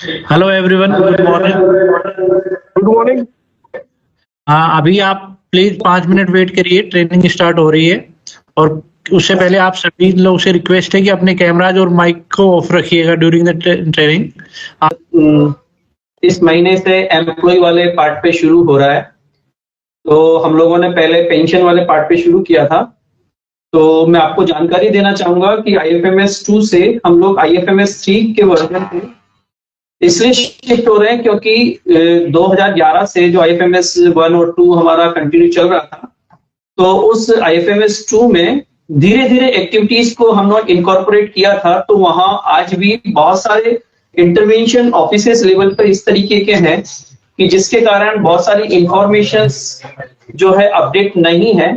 Hello everyone, good morning. Good morning. हाँ, अभी आप प्लीज 5 मिनट वेट करिए, ट्रेनिंग स्टार्ट हो रही है। और उससे पहले आप सभी लोग से रिक्वेस्ट है कि अपने कैमराज और माइक को ऑफ रखिएगा ड्यूरिंग द ट्रेनिंग। इस महीने से एम्प्लॉय वाले पार्ट पे शुरू हो रहा है। तो हम लोगों ने पहले पेंशन वाले पार्ट पे शुरू किया था। तो मैं आपको जानकारी देना चाहूंगा कि IFMS 2 से हम लोग IFMS 3 के वर्जन पे इसलिए शिफ्ट हो रहे हैं क्योंकि 2011 से जो IFMS 1 और 2 हमारा कंटिन्यू चल रहा था, तो उस IFMS 2 में धीरे धीरे एक्टिविटीज को हम लोग इनकॉर्पोरेट किया था। तो वहां आज भी बहुत सारे इंटरवेंशन ऑफिसेस लेवल पर इस तरीके के हैं कि जिसके कारण बहुत सारी इंफॉर्मेशंस जो है अपडेट नहीं है।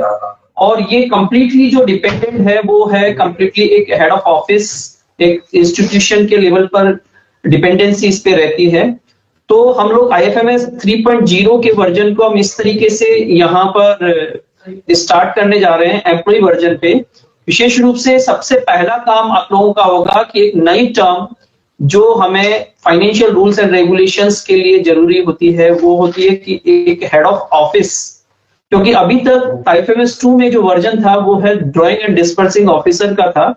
और ये कंप्लीटली जो डिपेंडेंट है वो है कंप्लीटली एक हेड ऑफ ऑफिस, एक इंस्टीट्यूशन के लेवल पर डिपेंडेंसी इस पे रहती है। तो हम लोग IFMS 3.0 के वर्जन को हम इस तरीके से यहाँ पर स्टार्ट करने जा रहे हैं एम्प्लॉय वर्जन पे। विशेष रूप से सबसे पहला काम आप लोगों का होगा कि एक नई टर्म जो हमें फाइनेंशियल रूल्स एंड रेगुलेशंस के लिए जरूरी होती है वो होती है कि एक हेड ऑफ ऑफिस। क्योंकि अभी तक IFMS 2 में जो वर्जन था वो है ड्राइंग एंड डिस्पर्सिंग ऑफिसर का था।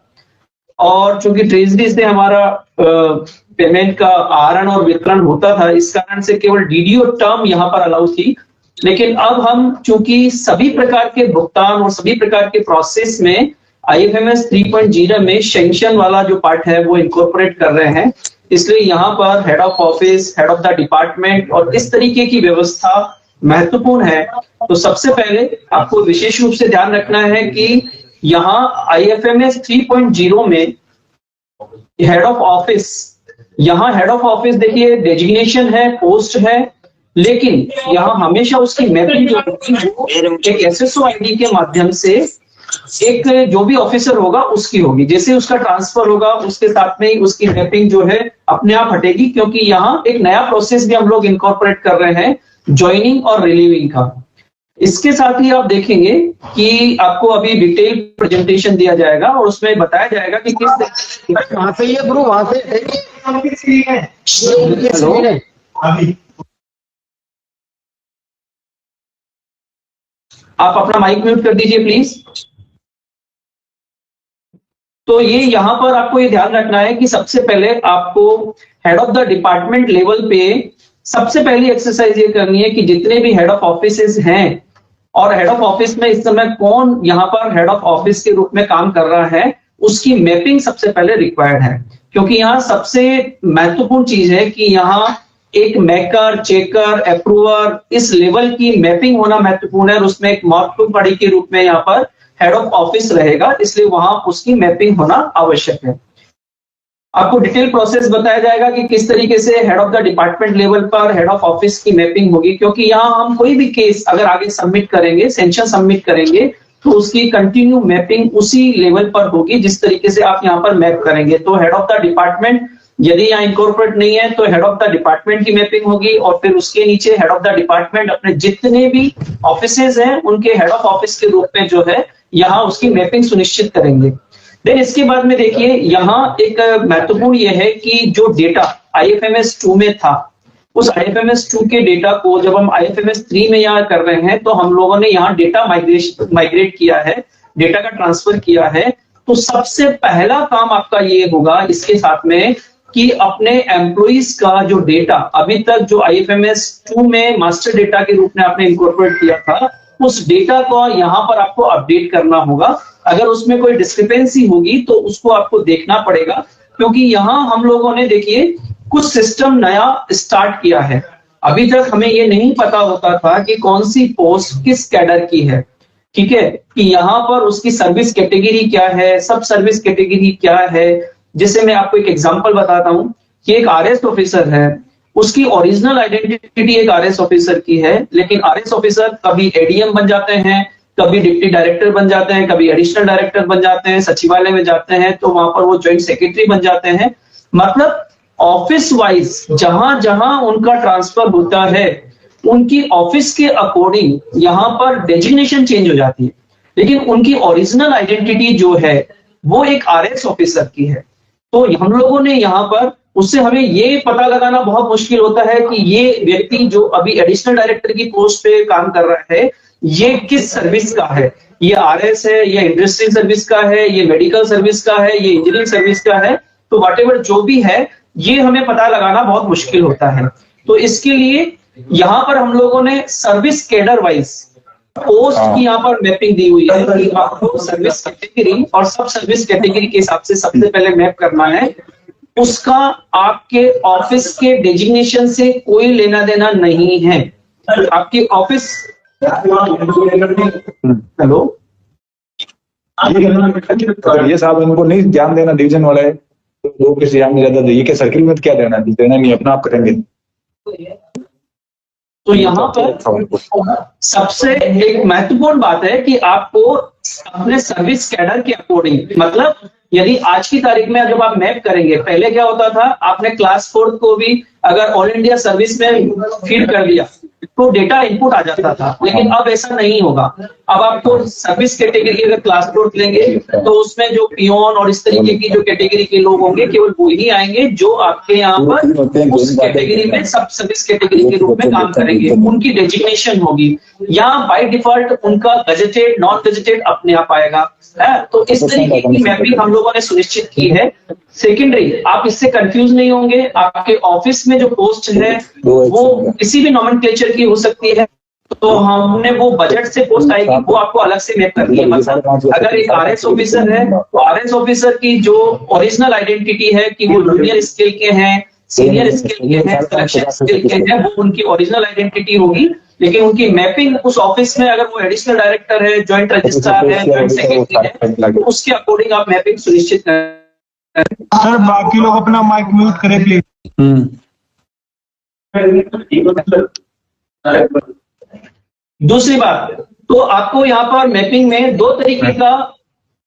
और चूंकि ट्रेजरी से हमारा पेमेंट का आहरण और वितरण होता था, इस कारण से केवल DDO टर्म यहाँ पर अलाउ थी। लेकिन अब हम चूंकि सभी प्रकार के भुगतान और सभी प्रकार के प्रोसेस में IFMS 3.0 में सैंक्शन वाला जो पार्ट है वो इनकॉर्पोरेट कर रहे हैं, इसलिए यहाँ पर head of office, head of the department और इस तरीके की व्यवस्था महत्वपूर्ण है। तो सबसे पहले आपको विशेष रूप से ध्यान रखना है कि यहाँ IFMS 3.0 में हेड ऑफ ऑफिस, यहाँ हेड ऑफ ऑफिस देखिए डेजिग्नेशन है, पोस्ट है, लेकिन यहाँ हमेशा उसकी मैपिंग जो होगी एक SSO ID के माध्यम से एक जो भी ऑफिसर होगा उसकी होगी। जैसे उसका ट्रांसफर होगा उसके साथ में ही उसकी मैपिंग जो है अपने आप हटेगी, क्योंकि यहाँ एक नया प्रोसेस भी हम लोग इनकॉर्पोरेट कर रहे हैं, ज्वाइनिंग और रिलीविंग का। इसके साथ ही आप देखेंगे कि आपको अभी डिटेल प्रेजेंटेशन दिया जाएगा और उसमें बताया जाएगा कि किस वहां से ये गुरु वहां से आप अपना माइक म्यूट कर दीजिए प्लीज। तो ये यहाँ पर आपको ये ध्यान रखना है कि सबसे पहले आपको head of the department level पे सबसे पहली एक्सरसाइज ये करनी है कि जितने भी हेड ऑफ ऑफिसेज हैं और हेड ऑफ ऑफिस में इस समय कौन यहाँ पर हेड ऑफ ऑफिस के रूप में काम कर रहा है उसकी मैपिंग सबसे पहले रिक्वायर्ड है। क्योंकि यहाँ सबसे महत्वपूर्ण चीज है कि यहाँ एक मेकर, चेकर, अप्रूवर इस लेवल की मैपिंग होना महत्वपूर्ण है और उसमें एक महत्वपूर्ण बड़ी के रूप में यहाँ पर हेड ऑफ ऑफिस रहेगा, इसलिए वहां उसकी मैपिंग होना आवश्यक है। आपको डिटेल प्रोसेस बताया जाएगा कि किस तरीके से head of the department level पर हेड ऑफ ऑफिस की मैपिंग होगी, क्योंकि यहाँ हम कोई भी केस अगर आगे सबमिट करेंगे, सेंक्शन सबमिट करेंगे, तो उसकी कंटिन्यू मैपिंग उसी लेवल पर होगी जिस तरीके से आप यहाँ पर मैप करेंगे। तो हेड ऑफ द डिपार्टमेंट यदि यहाँ इनकॉर्पोरेट नहीं है तो हेड ऑफ द डिपार्टमेंट की मैपिंग होगी और फिर उसके नीचे हेड ऑफ द डिपार्टमेंट अपने जितने भी ऑफिसेज हैं उनके हेड ऑफ ऑफिस के रूप में जो है यहाँ उसकी मैपिंग सुनिश्चित करेंगे। देन इसके बाद में देखिए यहाँ एक महत्वपूर्ण यह है कि जो डेटा IFMS 2 में था उस IFMS 2 के डेटा को जब हम IFMS 3 में यहाँ कर रहे हैं तो हम लोगों ने यहाँ डेटा माइग्रेट किया है, डेटा का ट्रांसफर किया है। तो सबसे पहला काम आपका ये होगा इसके साथ में कि अपने एम्प्लॉइज का जो डेटा अभी तक जो IFMS 2 में मास्टर डेटा के रूप में आपने इनकॉर्पोरेट किया था उस डेटा को यहाँ पर आपको अपडेट करना होगा। अगर उसमें कोई डिस्क्रिपेंसी होगी तो उसको आपको देखना पड़ेगा, क्योंकि यहाँ हम लोगों ने देखिए कुछ सिस्टम नया स्टार्ट किया है। अभी तक हमें ये नहीं पता होता था कि कौन सी पोस्ट किस कैडर की है, ठीक है, कि यहाँ पर उसकी सर्विस कैटेगरी क्या है, सब सर्विस कैटेगरी क्या है। जैसे मैं आपको एक एग्जांपल बताता हूँ कि एक RS ऑफिसर है, उसकी ओरिजिनल आइडेंटिटी एक RS ऑफिसर की है, लेकिन RS ऑफिसर कभी ADM बन जाते हैं, कभी डिप्टी डायरेक्टर बन जाते हैं, कभी एडिशनल डायरेक्टर बन जाते हैं, सचिवालय में जाते हैं तो वहां पर वो ज्वाइंट सेक्रेटरी बन जाते हैं। मतलब ऑफिस वाइज जहां जहां उनका ट्रांसफर होता है उनकी ऑफिस के अकॉर्डिंग यहाँ पर डेजिग्नेशन चेंज हो जाती है, लेकिन उनकी ओरिजिनल आइडेंटिटी जो है वो एक RS ऑफिसर की है। तो हम लोगों ने यहाँ पर उससे हमें ये पता लगाना बहुत मुश्किल होता है कि ये व्यक्ति जो अभी एडिशनल डायरेक्टर की पोस्ट पे काम कर रहा है, ये किस सर्विस का है, ये आरएस है, ये इंडस्ट्रियल सर्विस का है, ये मेडिकल सर्विस का है, ये इंजीनियरिंग सर्विस का है। तो व्हाटएवर जो भी है, ये हमें पता लगाना बहुत मुश्किल होता है। तो इसके लिए यहाँ पर हम लोगों ने सर्विस कैडर वाइज पोस्ट की यहाँ पर मैपिंग दी हुई है कि आपको सर्विस कैटेगरी और सब सर्विस कैटेगरी के हिसाब से सबसे पहले मैप करना है। उसका आपके ऑफिस के डेजिग्नेशन से कोई लेना देना नहीं है। आपकी ऑफिस हेलो ये साहब इनको नहीं ध्यान देना, डिवीजन वाला है तो लोग किसी ध्यान नहीं रहता, तो ये क्या सर्किल में क्या देना नहीं, अपना आप करेंगे। तो यहाँ पर सबसे एक महत्वपूर्ण बात है कि आपको अपने सर्विस कैडर के अकॉर्डिंग, मतलब यदि आज की तारीख में जब आप मैप करेंगे, पहले क्या होता था, आपने क्लास 4 को भी अगर ऑल इंडिया सर्विस में फीड कर दिया तो डेटा इनपुट आ जाता था, लेकिन अब ऐसा नहीं होगा। अब आपको सर्विस कैटेगरी अगर क्लास 4 लेंगे तो उसमें जो पियोन और इस तरीके की जो कैटेगरी के लोग होंगे केवल वो ही आएंगे जो आपके यहाँ पर उस कैटेगरी में सब सर्विस कैटेगरी के रूप में काम करेंगे, उनकी डेजिग्नेशन होगी। यहाँ बाय डिफॉल्ट उनका गजेटेड नॉन गजेटेड अपने आप आएगा है। तो इस तरीके की मैपिंग हम लोगों ने सुनिश्चित की है। सेकेंडरी, आप इससे कंफ्यूज नहीं होंगे, आपके ऑफिस में जो पोस्ट है वो किसी भी नॉमेनक्लेचर की हो सकती है, तो हमने वो बजट से पोस्ट आएगी वो आपको अलग से मैप करनी है। मतलब अगर एक आरएस ऑफिसर है तो आरएस ऑफिसर की जो ओरिजिनल आइडेंटिटी है कि वो जूनियर स्केल के हैं, सीनियर स्केल के हैं, सिलेक्शन स्केल के हैं, वो उनकी ओरिजिनल आइडेंटिटी होगी। लेकिन उनकी मैपिंग उस ऑफिस में अगर वो एडिशनल डायरेक्टर है, ज्वाइंट रजिस्ट्रार है, ज्वाइंट सेक्रेटरी है, तो उसके अकॉर्डिंग आप मैपिंग सुनिश्चित करें। सर बाकी लोग अपना माइक म्यूट करें प्लीज। दूसरी बात, तो आपको यहाँ पर मैपिंग में दो तरीके का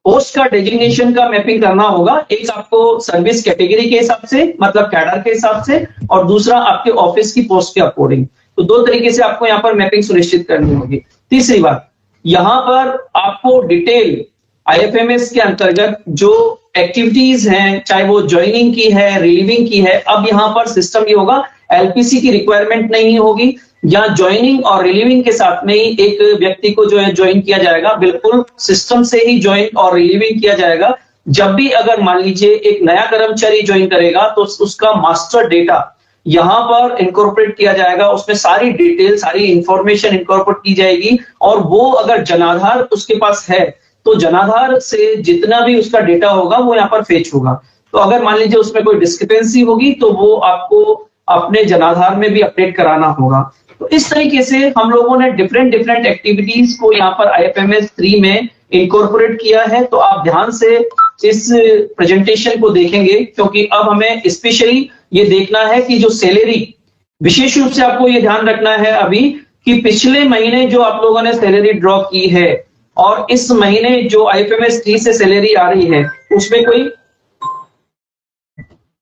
पोस्ट का डेजिग्नेशन का मैपिंग करना होगा। एक आपको सर्विस कैटेगरी के हिसाब से, मतलब कैडर के हिसाब से, और दूसरा आपके ऑफिस की पोस्ट के अकॉर्डिंग। तो दो तरीके से आपको यहाँ पर मैपिंग सुनिश्चित करनी होगी। तीसरी बात, यहाँ पर आपको डिटेल आईएफएमएस के अंतर्गत जो एक्टिविटीज हैं, चाहे वो ज्वाइनिंग की है, रिलीविंग की है, अब यहाँ पर सिस्टम ये होगा, एलपीसी की रिक्वायरमेंट नहीं होगी। या ज्वाइनिंग और रिलीविंग के साथ में ही एक व्यक्ति को जो है ज्वाइन किया जाएगा, बिल्कुल सिस्टम से ही ज्वाइन और रिलीविंग किया जाएगा। जब भी अगर मान लीजिए एक नया कर्मचारी ज्वाइन करेगा तो उसका मास्टर डेटा यहाँ पर इनकॉर्पोरेट किया जाएगा, उसमें सारी डिटेल, सारी इंफॉर्मेशन इनकॉर्पोरेट की जाएगी। और वो अगर जनाधार उसके पास है तो जनाधार से जितना भी उसका डेटा होगा वो यहाँ पर फेच होगा। तो अगर मान लीजिए उसमें कोई डिस्क्रिपेंसी होगी तो वो आपको अपने जनाधार में भी अपडेट कराना होगा। तो इस तरीके से हम लोगों ने डिफरेंट एक्टिविटीज को यहाँ पर आईएफएमएस 3 में इनकॉर्पोरेट किया है। तो आप ध्यान से इस प्रेजेंटेशन को देखेंगे, क्योंकि अब हमें स्पेशली ये देखना है कि जो सैलरी, विशेष रूप से आपको ये ध्यान रखना है अभी कि पिछले महीने जो आप लोगों ने सैलरी ड्रॉ की है और इस महीने जो आईएफएमएस 3 से सैलरी आ रही है उसमें कोई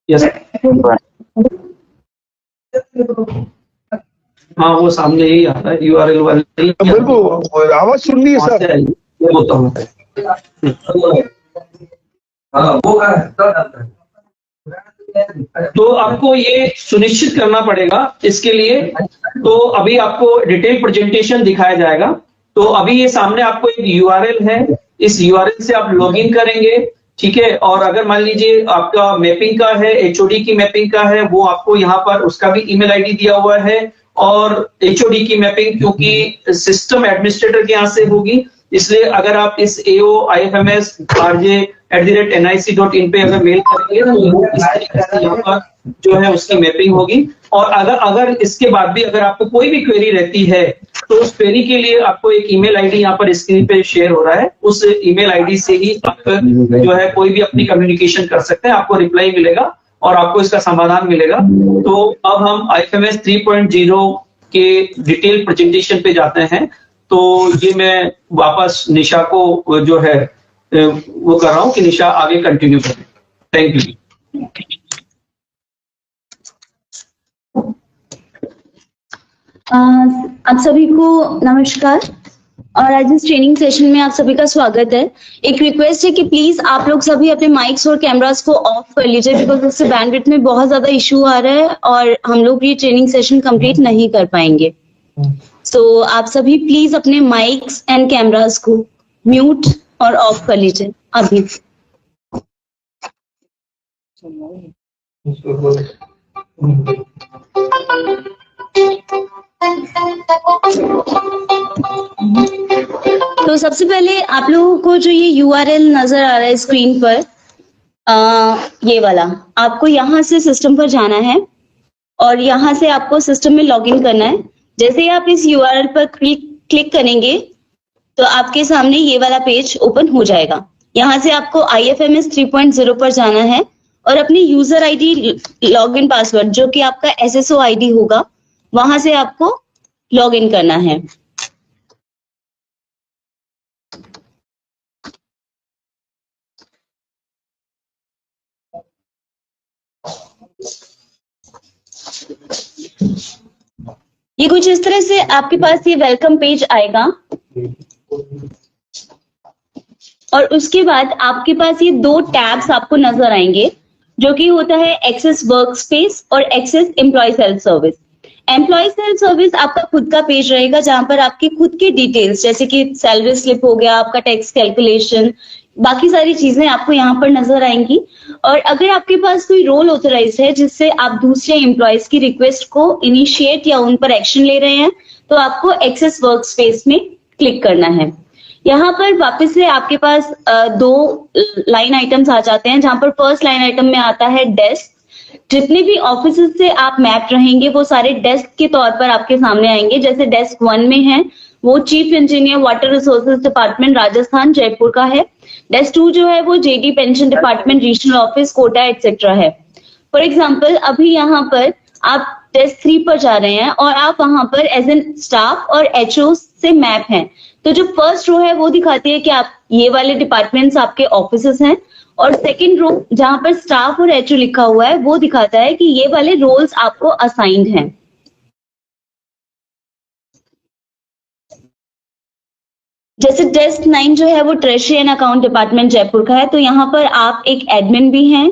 यस हाँ वो सामने यही आता है यूआरएल वाले। बिल्कुल आवाज सुन ली है सर। तो आपको ये सुनिश्चित करना पड़ेगा इसके लिए। तो अभी आपको डिटेल प्रेजेंटेशन दिखाया जाएगा। तो अभी ये सामने आपको एक यूआरएल है, इस यूआरएल से आप लॉगिन करेंगे, ठीक है। और अगर मान लीजिए आपका मैपिंग का है, एचओडी की मैपिंग का है, वो आपको यहाँ पर उसका भी ईमेल आईडी दिया हुआ है। और एचओडी की मैपिंग क्योंकि सिस्टम एडमिनिस्ट्रेटर के यहाँ से होगी, इसलिए अगर आप इस aoifms@nic.in पे अगर मेल करेंगे तो इस तरीके से यहाँ पर जो है उसकी मैपिंग होगी। और अगर इसके बाद भी अगर आपको कोई भी क्वेरी रहती है तो उस क्वेरी के लिए आपको एक ईमेल आईडी यहाँ पर स्क्रीन पे शेयर हो रहा है, उस ईमेल आईडी से ही आप जो है कोई भी अपनी कम्युनिकेशन कर सकते हैं, आपको रिप्लाई मिलेगा और आपको इसका समाधान मिलेगा। तो अब हम आईएफएमएस 3.0 के डिटेल प्रेजेंटेशन पे जाते हैं। तो ये मैं वापस निशा को जो है वो कर रहा हूं कि निशा आगे कंटिन्यू करें। Thank you. आप सभी को नमस्कार। और आज इस ट्रेनिंग सेशन में आप सभी का स्वागत है। एक रिक्वेस्ट है कि प्लीज आप लोग सभी अपने माइक्स और कैमरास को ऑफ कर लीजिए, बिकॉज इससे बैंडविड्थ में बहुत ज्यादा इशू आ रहा है और हम लोग ये ट्रेनिंग सेशन कंप्लीट नहीं कर पाएंगे। सो आप सभी प्लीज अपने माइक्स एंड कैमरास को म्यूट और ऑफ कर लीजिए अभी। तो सबसे पहले आप लोगों को जो ये URL नजर आ रहा है स्क्रीन पर, ये वाला, आपको यहाँ से सिस्टम पर जाना है और यहाँ से आपको सिस्टम में लॉगिन करना है। जैसे ही आप इस URL पर क्लिक करेंगे तो आपके सामने ये वाला पेज ओपन हो जाएगा। यहाँ से आपको IFMS 3.0 पर जाना है और अपनी यूजर ID लॉगिन पासवर्ड जो कि आपका SSO ID होगा, वहां से आपको लॉगिन करना है। ये कुछ इस तरह से आपके पास ये वेलकम पेज आएगा और उसके बाद आपके पास ये दो टैब्स आपको नजर आएंगे, जो कि होता है एक्सेस वर्कस्पेस और access employ self service. Employ self service आपका खुद का पेज रहेगा जहां पर आपकी खुद की डिटेल्स जैसे कि सैलरी स्लिप हो गया, आपका टैक्स कैलकुलेशन, बाकी सारी चीजें आपको यहाँ पर नजर आएंगी। और अगर आपके पास कोई रोल ऑथराइज है जिससे आप दूसरे एम्प्लॉयज की रिक्वेस्ट को इनिशिएट या उन पर एक्शन ले रहे हैं, तो आपको एक्सेस वर्कस्पेस में क्लिक करना है। यहाँ पर वापस से आपके पास दो लाइन आइटम्स आ जाते हैं, जहां पर फर्स्ट लाइन आइटम में आता है डेस्क। जितने भी ऑफिस से आप मैप रहेंगे वो सारे डेस्क के तौर पर आपके सामने आएंगे। जैसे डेस्क 1 में है वो chief engineer water resources department Rajasthan Jaipur का है। डेस्क 2 जो है वो JD pension department regional office Kota etcetera है। फॉर एग्जाम्पल अभी यहाँ पर आप डेस्क 3 पर जा रहे हैं और आप वहां पर एज एन स्टाफ और HO से मैप हैं, तो जो फर्स्ट रो है वो दिखाती है कि आप ये वाले डिपार्टमेंट्स आपके ऑफिसेस हैं, और सेकंड रो जहां पर स्टाफ और HO लिखा हुआ है वो दिखाता है कि ये वाले रोल्स आपको असाइंड हैं। जैसे डेस्क 9 जो है वो treasury and account department Jaipur का है, तो यहाँ पर आप एक एडमिन भी हैं,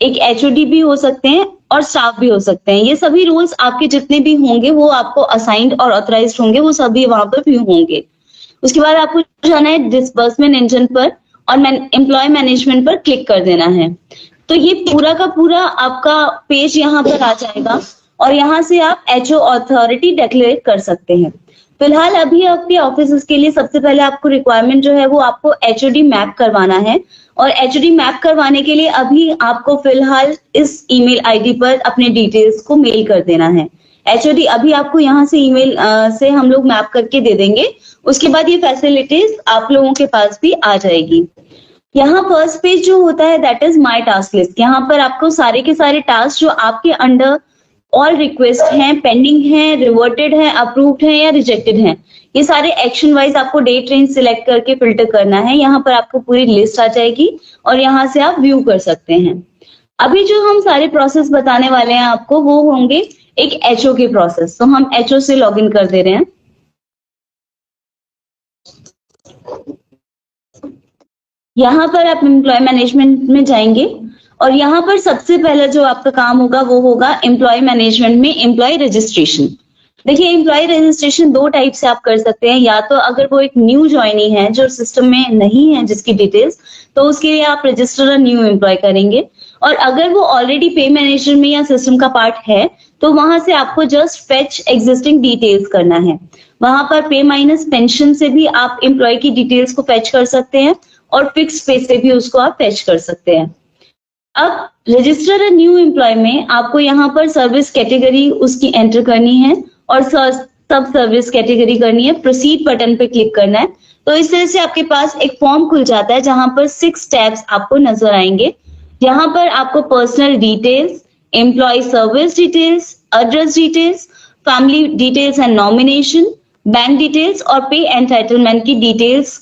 एक HOD भी हो सकते हैं और स्टाफ भी हो सकते हैं। ये सभी रोल्स आपके जितने भी होंगे वो आपको असाइंड और ऑथराइज्ड होंगे, वो सभी वहां पर भी होंगे। उसके बाद आपको जाना है डिस्बर्समेंट इंजन पर और एम्प्लॉय मैनेजमेंट पर क्लिक कर देना है। तो ये पूरा का पूरा आपका पेज यहाँ पर आ जाएगा और यहाँ से आप HO अथॉरिटी डिक्लेयर कर सकते हैं। फिलहाल अभी आपके ऑफिस के लिए सबसे पहले आपको रिक्वायरमेंट जो है वो आपको HOD मैप करवाना है, और HOD मैप करवाने के लिए अभी आपको फिलहाल इस ईमेल ID पर अपने डिटेल्स को मेल कर देना है। HOD अभी आपको यहाँ से ईमेल से हम लोग मैप करके दे देंगे। उसके बाद ये फैसिलिटीज आप लोगों के पास भी आ जाएगी। यहाँ फर्स्ट पेज जो होता है that is my task list. यहाँ पर आपको सारे के सारे टास्क जो आपके अंडर ऑल रिक्वेस्ट हैं, पेंडिंग हैं, रिवर्टेड हैं, अप्रूव्ड हैं या रिजेक्टेड हैं, ये सारे एक्शन वाइज आपको डेट रेंज सिलेक्ट करके फिल्टर करना है। यहाँ पर आपको पूरी लिस्ट आ जाएगी और यहाँ से आप व्यू कर सकते हैं। अभी जो हम सारे प्रोसेस बताने वाले हैं आपको वो होंगे एक HO के प्रोसेस। तो हम HO से लॉगिन कर दे रहे हैं। यहाँ पर आप एम्प्लॉय मैनेजमेंट में जाएंगे और यहाँ पर सबसे पहला जो आपका काम होगा वो होगा एम्प्लॉय मैनेजमेंट में एम्प्लॉय रजिस्ट्रेशन। देखिए एम्प्लॉय रजिस्ट्रेशन दो टाइप से आप कर सकते हैं, या तो अगर वो एक न्यू ज्वाइनी है जो सिस्टम में नहीं है जिसकी डिटेल्स, तो उसके लिए आप रजिस्टर अ न्यू एम्प्लॉय करेंगे, और अगर वो ऑलरेडी पे मैनेजर में या सिस्टम का पार्ट है तो वहां से आपको जस्ट फेच एग्जिस्टिंग डिटेल्स करना है। वहां पर पे माइनस पेंशन से भी आप एम्प्लॉय की डिटेल्स को फेच कर सकते हैं और फिक्स पे से भी उसको आप फेच कर सकते हैं। अब रजिस्टर अ न्यू एम्प्लॉय में आपको यहाँ पर सर्विस कैटेगरी उसकी एंटर करनी है और सब सर्विस कैटेगरी करनी है। प्रोसीड बटन पे क्लिक करना है। तो इस तरह से आपके पास एक फॉर्म खुल जाता है जहां पर 6 टैब्स आपको नजर आएंगे। यहाँ पर आपको personal details, employ service details, address details, family details and nomination, bank details और पे एंटाइटलमेंट की डिटेल्स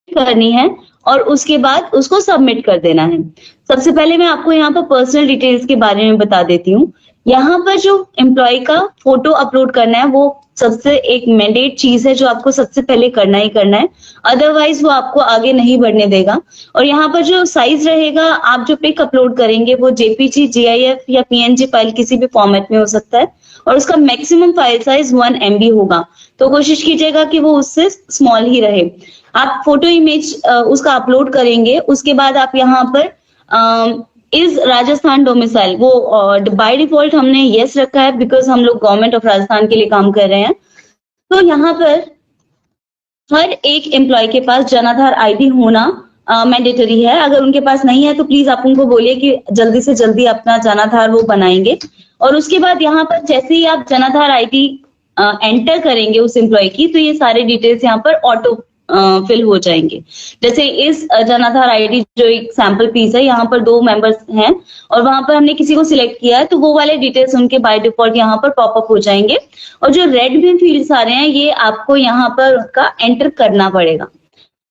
करनी है और उसके बाद उसको सबमिट कर देना है। सबसे पहले मैं आपको यहाँ पर पर्सनल डिटेल्स के बारे में बता देती हूँ। यहाँ पर जो एम्प्लॉय का फोटो अपलोड करना है वो सबसे एक मैंडेट चीज है जो आपको सबसे पहले करना ही करना है, अदरवाइज वो आपको आगे नहीं बढ़ने देगा। और यहाँ पर जो साइज रहेगा, आप जो पिक अपलोड करेंगे वो जेपीजी, जीआईएफ या पीएनजी फाइल किसी भी फॉर्मेट में हो सकता है, और उसका मैक्सिमम फाइल साइज 1 MB होगा। तो कोशिश कीजिएगा कि वो उससे स्मॉल ही रहे। आप फोटो इमेज उसका अपलोड करेंगे, उसके बाद आप यहाँ पर इज राजस्थान डोमिसाइल, वो बाय डिफॉल्ट हमने यस रखा है बिकॉज हम लोग गवर्नमेंट ऑफ राजस्थान के लिए काम कर रहे हैं। तो यहाँ पर हर एक एम्प्लॉय के पास जनाधार आईडी होना मैंडेटरी है। अगर उनके पास नहीं है तो प्लीज आप उनको बोलिए कि जल्दी से जल्दी अपना जनाधार वो बनाएंगे। और उसके बाद यहाँ पर जैसे ही आप जनाधार आईडी एंटर करेंगे उस एम्प्लॉय की, तो ये सारे डिटेल्स यहाँ पर ऑटो फिल हो जाएंगे। जैसे इस जनाधार आईडी जो एक सैंपल पीस है, यहाँ पर 2 मेंबर्स हैं और वहां पर हमने किसी को सिलेक्ट किया है, तो वो वाले डिटेल्स उनके बाय डिफॉल्ट यहाँ पर पॉपअप हो जाएंगे। और जो रेड में फील्ड्स आ रहे हैं ये आपको यहाँ पर उनका एंटर करना पड़ेगा।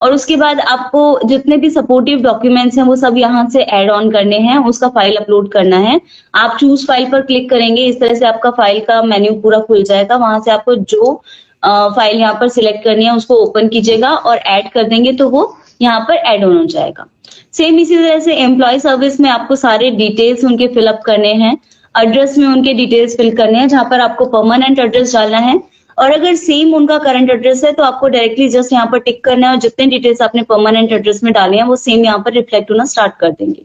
और उसके बाद आपको जितने भी सपोर्टिव डॉक्यूमेंट्स हैं वो सब यहाँ से ऐड ऑन करने हैं, उसका फाइल अपलोड करना है। आप चूज फाइल पर क्लिक करेंगे, इस तरह से आपका फाइल का मेन्यू पूरा खुल जाएगा। वहां से आपको जो फाइल यहाँ पर सिलेक्ट करनी है उसको ओपन कीजिएगा और ऐड कर देंगे तो वो यहाँ पर ऐड ऑन हो जाएगा। सेम इसी तरह से एम्प्लॉय सर्विस में आपको सारे डिटेल्स उनके फिलअप करने हैं। एड्रेस में उनके डिटेल्स फिल करने हैं, जहां पर आपको परमानेंट एड्रेस डालना है। और अगर सेम उनका करंट एड्रेस है तो आपको डायरेक्टली जस्ट यहाँ पर टिक करना है और जितने डिटेल्स आपने परमानेंट एड्रेस में डाले हैं वो सेम यहाँ पर रिफ्लेक्ट होना स्टार्ट कर देंगे।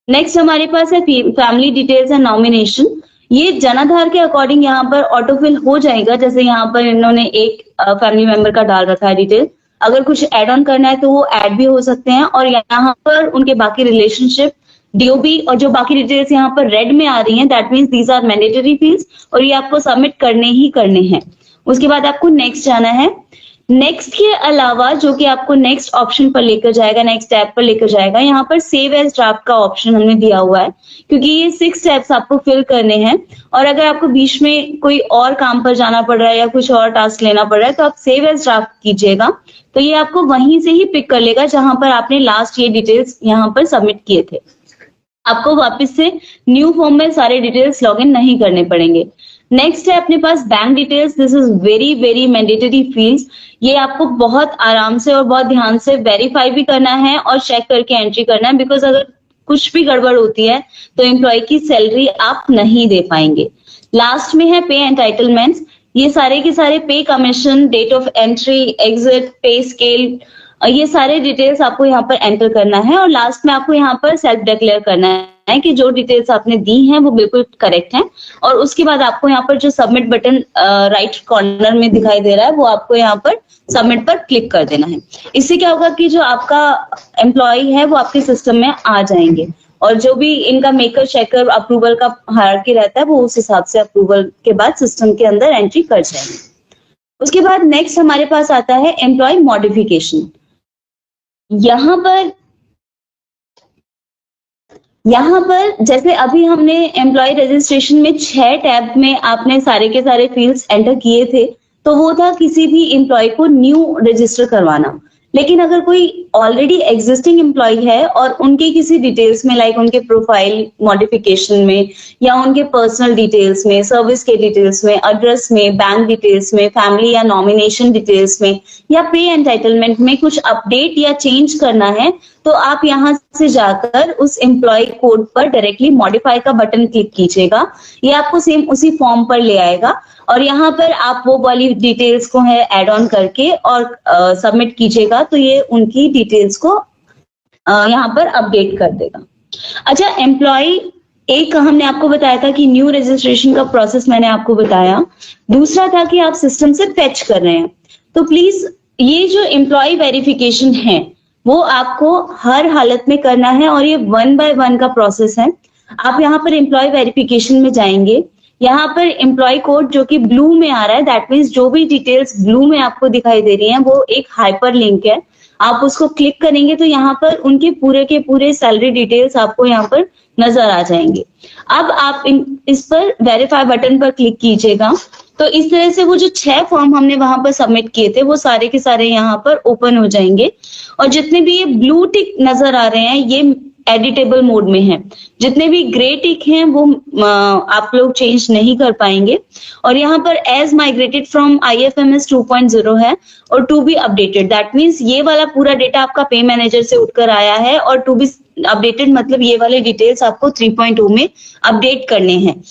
नेक्स्ट हमारे पास है फैमिली डिटेल्स एंड नॉमिनेशन। ये जनाधार के अकॉर्डिंग यहाँ पर ऑटोफिल हो जाएगा। जैसे यहाँ पर इन्होंने एक फैमिली मेंबर का डाल रखा है डिटेल, अगर कुछ ऐड ऑन करना है तो वो ऐड भी हो सकते हैं। और यहाँ पर उनके बाकी रिलेशनशिप, डीओबी और जो बाकी डिटेल्स यहाँ पर रेड में आ रही हैं, that means these are mandatory fields और ये आपको सबमिट करने ही करने हैं। उसके बाद आपको नेक्स्ट जाना है। नेक्स्ट के अलावा जो कि आपको नेक्स्ट ऑप्शन पर लेकर जाएगा, नेक्स्ट टैब पर लेकर जाएगा, यहाँ पर सेव एज ड्राफ्ट का ऑप्शन हमने दिया हुआ है क्योंकि ये 6 स्टेप्स आपको फिल करने हैं। और अगर आपको बीच में कोई और काम पर जाना पड़ रहा है या कुछ और टास्क लेना पड़ रहा है तो आप सेव एज ड्राफ्ट कीजिएगा, तो ये आपको वहीं से ही पिक कर लेगा जहां पर आपने लास्ट ये डिटेल्स यहाँ पर सबमिट किए थे। आपको वापस से न्यू फॉर्म में सारे डिटेल्स लॉग इन नहीं करने पड़ेंगे। नेक्स्ट है अपने पास bank details. This is very very mandatory fields. ये आपको बहुत आराम से और बहुत ध्यान से वेरीफाई भी करना है और चेक करके एंट्री करना है, बिकॉज अगर कुछ भी गड़बड़ होती है तो एम्प्लॉय की सैलरी आप नहीं दे पाएंगे। लास्ट में है पे एंटाइटलमेंट्स। ये सारे के सारे pay commission, date of entry, exit, pay scale, ये सारे डिटेल्स आपको यहाँ पर एंटर करना है। और लास्ट में आपको यहाँ पर सेल्फ डिक्लेयर करना है कि जो डिटेल्स आपने दी हैं वो बिल्कुल करेक्ट हैं। और उसके बाद आपको यहाँ पर जो सबमिट बटन राइट कॉर्नर में दिखाई दे रहा है वो आपको यहाँ पर सबमिट पर क्लिक कर देना है। इससे क्या होगा कि जो आपका एम्प्लॉय है वो आपके सिस्टम में आ जाएंगे और जो भी इनका मेकर चेकर अप्रूवल का हायरार्की रहता है वो उस हिसाब से अप्रूवल के बाद सिस्टम के अंदर एंट्री कर जाएंगे। उसके बाद नेक्स्ट हमारे पास आता है एम्प्लॉय मॉडिफिकेशन। यहाँ पर जैसे अभी हमने एम्प्लॉय रजिस्ट्रेशन में 6 टैब में आपने सारे के सारे फील्ड्स एंटर किए थे, तो वो था किसी भी एम्प्लॉय को न्यू रजिस्टर करवाना। लेकिन अगर कोई ऑलरेडी एग्जिस्टिंग एम्प्लॉय है और उनके किसी डिटेल्स में, लाइक उनके प्रोफाइल मॉडिफिकेशन में या उनके पर्सनल डिटेल्स में, सर्विस के डिटेल्स में, एड्रेस में, बैंक डिटेल्स में, फैमिली या नॉमिनेशन डिटेल्स में या पे एंटाइटलमेंट में कुछ अपडेट या चेंज करना है, तो आप यहाँ से जाकर उस एम्प्लॉय कोड पर डायरेक्टली मॉडिफाई का बटन क्लिक कीजिएगा। ये आपको सेम उसी फॉर्म पर ले आएगा और यहाँ पर आप वो वाली डिटेल्स को है ऐड ऑन करके और सबमिट कीजिएगा, तो ये उनकी डिटेल्स को यहाँ पर अपडेट कर देगा। अच्छा, एम्प्लॉय एक हमने आपको बताया था कि न्यू रजिस्ट्रेशन का प्रोसेस मैंने आपको बताया। दूसरा था कि आप सिस्टम से फेच कर रहे हैं, तो प्लीज ये जो एम्प्लॉय वेरिफिकेशन है वो आपको हर हालत में करना है और ये 1 by 1 का प्रोसेस है। आप यहाँ पर एम्प्लॉय वेरिफिकेशन में जाएंगे, यहाँ पर एम्प्लॉय कोड जो कि ब्लू में आ रहा है, दैट मीन्स जो भी डिटेल्स ब्लू में आपको दिखाई दे रही हैं वो एक हाइपर लिंक है। आप उसको क्लिक करेंगे तो यहाँ पर उनके पूरे के पूरे सैलरी डिटेल्स आपको यहाँ पर नजर आ जाएंगे। अब आप इस पर वेरीफाई बटन पर क्लिक कीजिएगा, तो इस तरह से वो जो 6 फॉर्म हमने वहां पर सबमिट किए थे वो सारे के सारे यहाँ पर ओपन हो जाएंगे। और जितने भी ये ब्लू टिक नजर आ रहे हैं ये एडिटेबल मोड में है। जितने भी ग्रे टिक हैं वो आप लोग चेंज नहीं कर पाएंगे। और यहाँ पर एज माइग्रेटेड फ्रॉम IFMS 2.0 है और to be updated, that means ये वाला पूरा डेटा आपका पे मैनेजर से उठकर आया है और टू बी अपडेटेड मतलब ये वाले डिटेल्स आपको 3.0 में अपडेट करने हैं।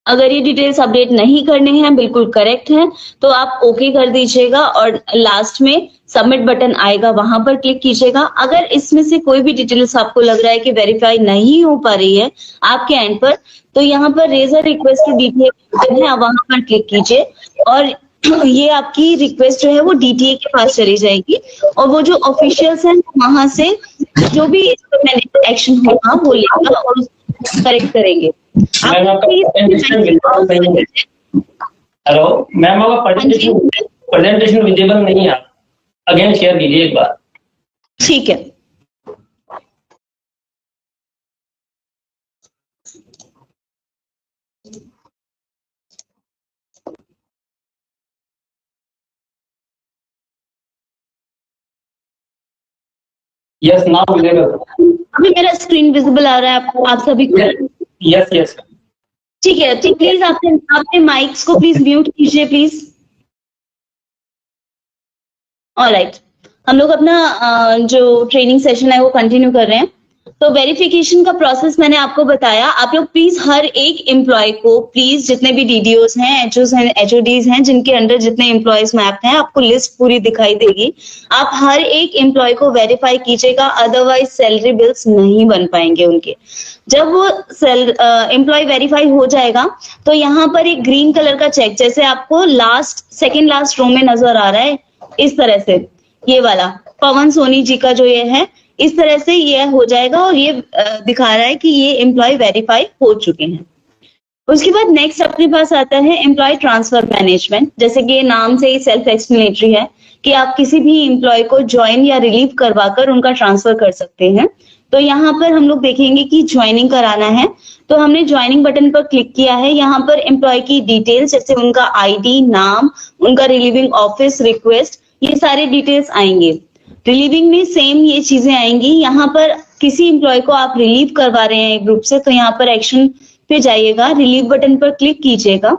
अगर ये डिटेल्स अपडेट नहीं करने हैं, बिल्कुल करेक्ट है, तो आप ओके कर दीजिएगा और लास्ट में सबमिट बटन आएगा, वहां पर क्लिक कीजिएगा। अगर इसमें से कोई भी डिटेल्स आपको लग रहा है कि वेरीफाई नहीं हो पा रही है आपके एंड पर, तो यहाँ पर raise a request to DTA button है, वहां पर क्लिक कीजिए और ये आपकी रिक्वेस्ट जो है वो DTA के पास चली जाएगी और वो जो ऑफिशियल्स हैं वहां से जो भी एक्शन होगा वो लेगा और उसको करेक्ट करेंगे। हेलो मैम, आपका प्रेजेंटेशन विजिबल नहीं है, अगेन शेयर कीजिए एक बार। ठीक है। Yes now visible. अभी मेरा स्क्रीन विजिबल आ रहा है आपको, आप सभी को? Yes yes. ठीक है, तो प्लीज आपने माइक्स को प्लीज म्यूट कीजिए प्लीज। ऑलराइट, हम लोग अपना जो ट्रेनिंग सेशन है वो कंटिन्यू कर रहे हैं। तो वेरिफिकेशन का प्रोसेस मैंने आपको बताया। आप लोग प्लीज हर एक एम्प्लॉय को प्लीज, जितने भी DDOs हैं, HOs हैं, HODs हैं, जिनके अंडर जितने एम्प्लॉयज मैप हैं, आपको लिस्ट पूरी दिखाई देगी। आप हर एक एम्प्लॉय को वेरीफाई कीजिएगा, अदरवाइज सैलरी बिल्स नहीं बन पाएंगे उनके। जब वो एम्प्लॉय वेरीफाई हो जाएगा तो यहाँ पर एक ग्रीन कलर का चेक, जैसे आपको सेकेंड लास्ट रो में नजर आ रहा है, इस तरह से ये वाला पवन सोनी जी का जो ये है, इस तरह से ये हो जाएगा और ये दिखा रहा है कि ये एम्प्लॉय वेरीफाई हो चुके हैं। उसके बाद नेक्स्ट अपने पास आता है एम्प्लॉय ट्रांसफर मैनेजमेंट। जैसे कि नाम से ही सेल्फ एक्सप्लेनेटरी है कि आप किसी भी एम्प्लॉय को ज्वाइन या रिलीव करवाकर उनका ट्रांसफर कर सकते हैं। तो यहाँ पर हम लोग देखेंगे कि ज्वाइनिंग कराना है, तो हमने ज्वाइनिंग बटन पर क्लिक किया है। यहाँ पर एम्प्लॉय की डिटेल्स जैसे उनका ID, नाम, उनका रिलीविंग ऑफिस, रिक्वेस्ट, ये सारे डिटेल्स आएंगे। रिलीविंग में सेम ये चीजें आएंगी। यहाँ पर किसी एम्प्लॉय को आप रिलीव करवा रहे हैं ग्रुप से, तो यहाँ पर एक्शन पे जाइएगा, रिलीव बटन पर क्लिक कीजिएगा।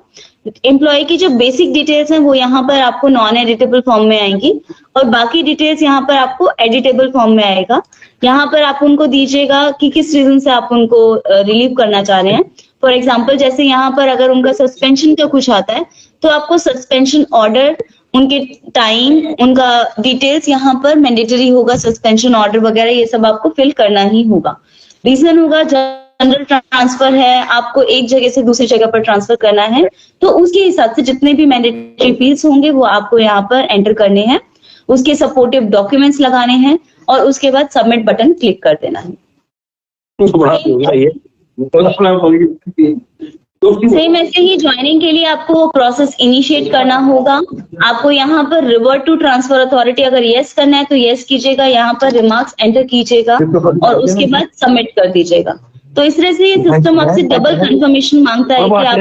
एम्प्लॉय की जो बेसिक डिटेल्स हैं वो यहाँ पर आपको नॉन एडिटेबल फॉर्म में आएंगी और बाकी डिटेल्स यहाँ पर आपको एडिटेबल फॉर्म में आएगा। यहाँ पर आप उनको दीजिएगा कि किस रीजन से आप उनको रिलीव करना चाह रहे हैं। फॉर एग्जाम्पल, जैसे यहाँ पर अगर उनका सस्पेंशन का कुछ आता है तो आपको सस्पेंशन ऑर्डर, उनके टाइम, उनका डिटेल्स यहाँ पर मैंडेटरी होगा। सस्पेंशन ऑर्डर वगैरह ये सब आपको फिल करना ही होगा। रीजन होगा जनरल ट्रांसफर है, आपको एक जगह से दूसरी जगह पर ट्रांसफर करना है, तो उसके हिसाब से जितने भी मैंडेटरी फील्ड्स होंगे वो आपको यहाँ पर एंटर करने हैं। उसके सपोर्टिव डॉक्यूमेंट्स लगाने हैं और उसके बाद सबमिट बटन क्लिक कर देना है। सेम ऐसे ही ज्वाइनिंग के लिए आपको प्रोसेस इनिशिएट करना होगा। आपको यहाँ पर रिवर्ट टू ट्रांसफर अथॉरिटी अगर यस करना है तो यस कीजिएगा, यहाँ पर रिमार्क्स एंटर कीजिएगा और उसके बाद सबमिट कर दीजिएगा। तो इस तरह से ये सिस्टम आपसे डबल कंफर्मेशन मांगता है कि आप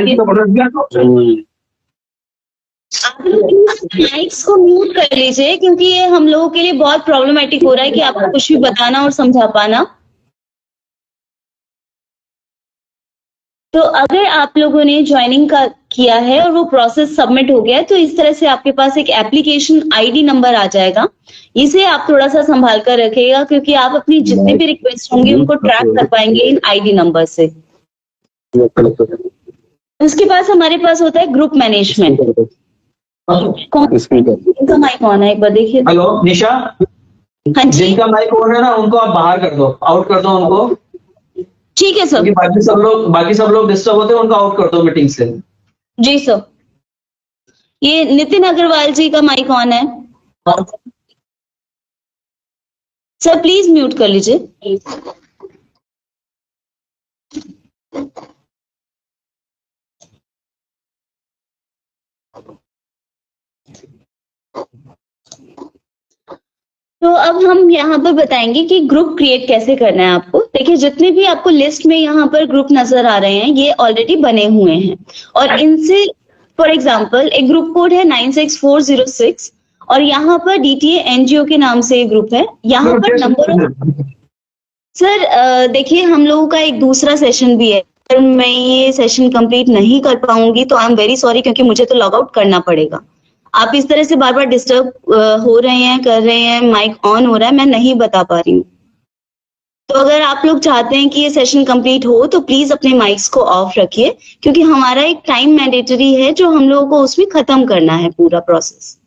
माइक्स को म्यूट कर लीजिए, क्योंकि ये हम लोगों के लिए बहुत प्रॉब्लमेटिक हो रहा है कि आपको कुछ भी बताना और समझा पाना। तो अगर आप लोगों ने ज्वाइनिंग का किया है और वो प्रोसेस सबमिट हो गया है तो इस तरह से आपके पास एक एप्लीकेशन ID नंबर आ जाएगा। इसे आप थोड़ा सा संभाल कर रखिएगा, क्योंकि आप अपनी जितने भी रिक्वेस्ट होंगे उनको ट्रैक कर पाएंगे इन ID नंबर से। उसके पास हमारे पास होता है ग्रुप मैनेजमेंट। इनका माइक ऑन है, एक बार देखिए। हेलो निशा, हाँ जी, जिनका माइक ऑन है ना उनको आप बाहर कर दो, आउट कर दो उनको। ठीक है सर। बाकी सब लोग डिस्टर्ब होते हैं, उनको आउट कर दो मीटिंग से। जी सर। ये नितिन अग्रवाल जी का माइक ऑन है सर, प्लीज म्यूट कर लीजिए। तो अब हम यहाँ पर बताएंगे कि ग्रुप क्रिएट कैसे करना है आपको। देखिए, जितने भी आपको लिस्ट में यहाँ पर ग्रुप नजर आ रहे हैं ये ऑलरेडी बने हुए हैं और इनसे फॉर एग्जांपल एक ग्रुप कोड है 96406 और यहाँ पर DTA NGO के नाम से ग्रुप है। यहाँ पर नंबर ऑफ सर देखिए, हम लोगों का एक दूसरा सेशन भी है। अगर मैं ये सेशन कंप्लीट नहीं कर पाऊंगी तो आई एम वेरी सॉरी, क्योंकि मुझे तो लॉग आउट करना पड़ेगा। आप इस तरह से बार बार डिस्टर्ब हो रहे हैं, कर रहे हैं, माइक ऑन हो रहा है, मैं नहीं बता पा रही हूँ। तो अगर आप लोग चाहते हैं कि ये सेशन कंप्लीट हो तो प्लीज अपने माइक्स को ऑफ रखिए, क्योंकि हमारा एक टाइम मैंडेटरी है जो हम लोगों को उसमें खत्म करना है पूरा प्रोसेस।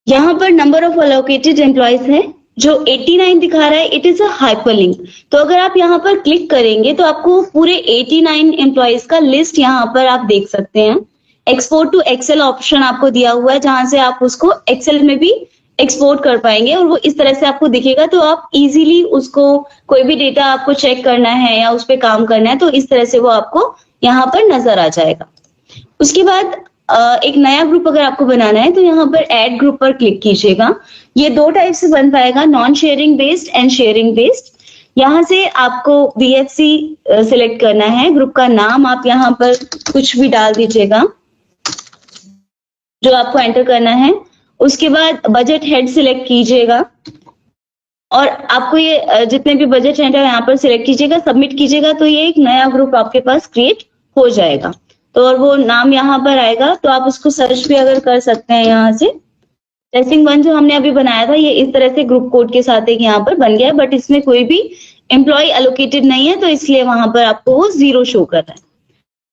यहाँ पर नंबर ऑफ अलोकेटेड एम्प्लॉयज है जो 89 दिखा रहा है, इट इज अ हाइपरलिंक। तो अगर आप यहाँ पर क्लिक करेंगे तो आपको पूरे 89 एम्प्लॉयज का लिस्ट यहाँ पर आप देख सकते हैं। एक्सपोर्ट टू एक्सेल ऑप्शन आपको दिया हुआ है, जहां से आप उसको एक्सेल में भी एक्सपोर्ट कर पाएंगे और वो इस तरह से आपको दिखेगा। तो आप इजीली उसको, कोई भी डेटा आपको चेक करना है या उस पर काम करना है तो इस तरह से वो आपको यहाँ पर नजर आ जाएगा। उसके बाद एक नया ग्रुप अगर आपको बनाना है तो यहाँ पर ऐड ग्रुप पर क्लिक कीजिएगा। ये दो टाइप से बन पाएगा, non sharing based and sharing based. यहाँ से आपको VFC सिलेक्ट करना है। ग्रुप का नाम आप यहाँ पर कुछ भी डाल दीजिएगा जो आपको एंटर करना है। उसके बाद बजट हेड सिलेक्ट कीजिएगा और आपको ये जितने भी बजट हेड है यहाँ पर सिलेक्ट कीजिएगा, सबमिट कीजिएगा, तो ये एक नया ग्रुप आपके पास क्रिएट हो जाएगा। तो और वो नाम यहाँ पर आएगा, तो आप उसको सर्च भी अगर कर सकते हैं यहाँ से। टेस्टिंग 1 जो हमने अभी बनाया था ये इस तरह से ग्रुप कोड के साथ एक यहाँ पर बन गया है, बट इसमें कोई भी एम्प्लॉय एलोकेटेड नहीं है, तो इसलिए वहां पर आपको वो 0 शो कर रहा है।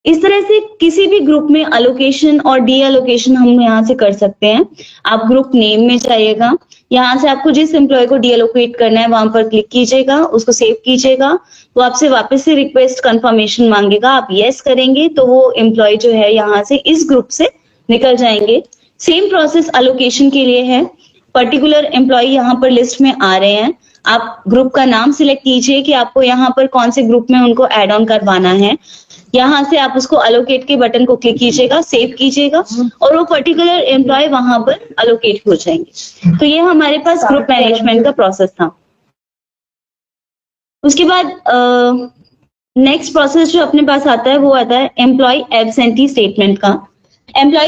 इस तरह से किसी भी ग्रुप में अलोकेशन और डी एलोकेशन हम यहाँ से कर सकते हैं। आप ग्रुप नेम में जाइएगा, यहाँ से आपको जिस एम्प्लॉय को डी एलोकेट करना है वहां पर क्लिक कीजिएगा, उसको सेव कीजिएगा। वो आपसे वापस से रिक्वेस्ट कंफर्मेशन मांगेगा, आप यस करेंगे तो वो एम्प्लॉय जो है यहाँ से इस ग्रुप से निकल जाएंगे। सेम प्रोसेस अलोकेशन के लिए है। पर्टिकुलर एम्प्लॉय यहाँ पर लिस्ट में आ रहे हैं, आप ग्रुप का नाम सिलेक्ट कीजिए कि आपको यहाँ पर कौन से ग्रुप में उनको ऐड ऑन करवाना है। यहाँ से आप उसको अलोकेट के बटन को क्लिक कीजिएगा, सेव कीजिएगा और वो पर्टिकुलर एम्प्लॉय वहां पर अलोकेट हो जाएंगे। तो ये हमारे पास ग्रुप मैनेजमेंट का प्रोसेस था। उसके बाद नेक्स्ट प्रोसेस जो अपने पास आता है वो आता है एम्प्लॉय एब्सेंटी स्टेटमेंट का। एम्प्लॉय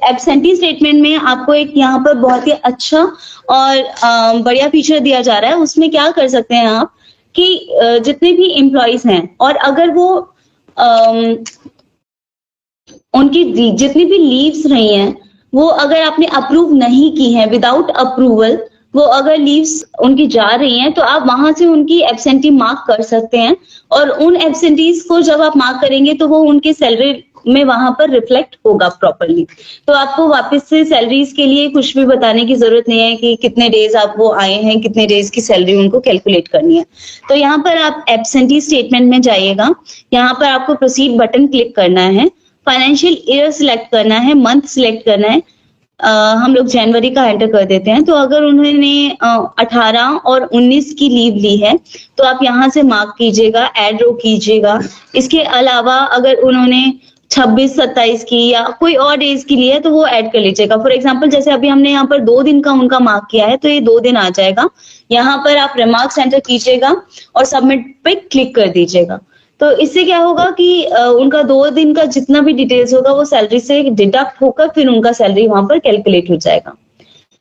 एब्सेंटी स्टेटमेंट में आपको एक यहाँ पर बहुत ही अच्छा और बढ़िया फीचर दिया जा रहा है। उसमें क्या कर सकते हैं आप कि जितने भी एम्प्लॉयज हैं और अगर वो उनकी जितनी भी लीव्स रही हैं वो अगर आपने अप्रूव नहीं की है, विदाउट अप्रूवल वो अगर लीव्स उनकी जा रही हैं तो आप वहां से उनकी एब्सेंटी मार्क कर सकते हैं और उन एब्सेंटीज को जब आप मार्क करेंगे तो वो उनके सैलरी में वहां पर रिफ्लेक्ट होगा प्रॉपरली। तो आपको वापस से सैलरीज के लिए कुछ भी बताने की जरूरत नहीं है कि कितने डेज आप वो आए हैं, कितने डेज की सैलरी उनको कैलकुलेट करनी है। तो यहाँ पर आप एब्सेंटी स्टेटमेंट में जाइएगा, यहाँ पर आपको प्रोसीड बटन क्लिक करना है, फाइनेंशियल ईयर सिलेक्ट करना है, मंथ सिलेक्ट करना है। हम लोग जनवरी का एंटर कर देते हैं। तो अगर उन्होंने 18 और 19 की लीव ली है तो आप यहाँ से मार्क कीजिएगा, एड रो कीजिएगा। इसके अलावा अगर उन्होंने 26, 27 की या कोई और डेज की लिए तो वो ऐड कर लीजिएगा। फॉर एग्जांपल जैसे अभी हमने यहाँ पर 2 दिन का उनका मार्क किया है तो ये 2 दिन आ जाएगा। यहाँ पर आप रिमार्क्स एंटर कीजिएगा और सबमिट पे क्लिक कर दीजिएगा। तो इससे क्या होगा कि उनका 2 दिन का जितना भी डिटेल्स होगा वो सैलरी से डिडक्ट होकर फिर उनका सैलरी वहां पर कैलकुलेट हो जाएगा।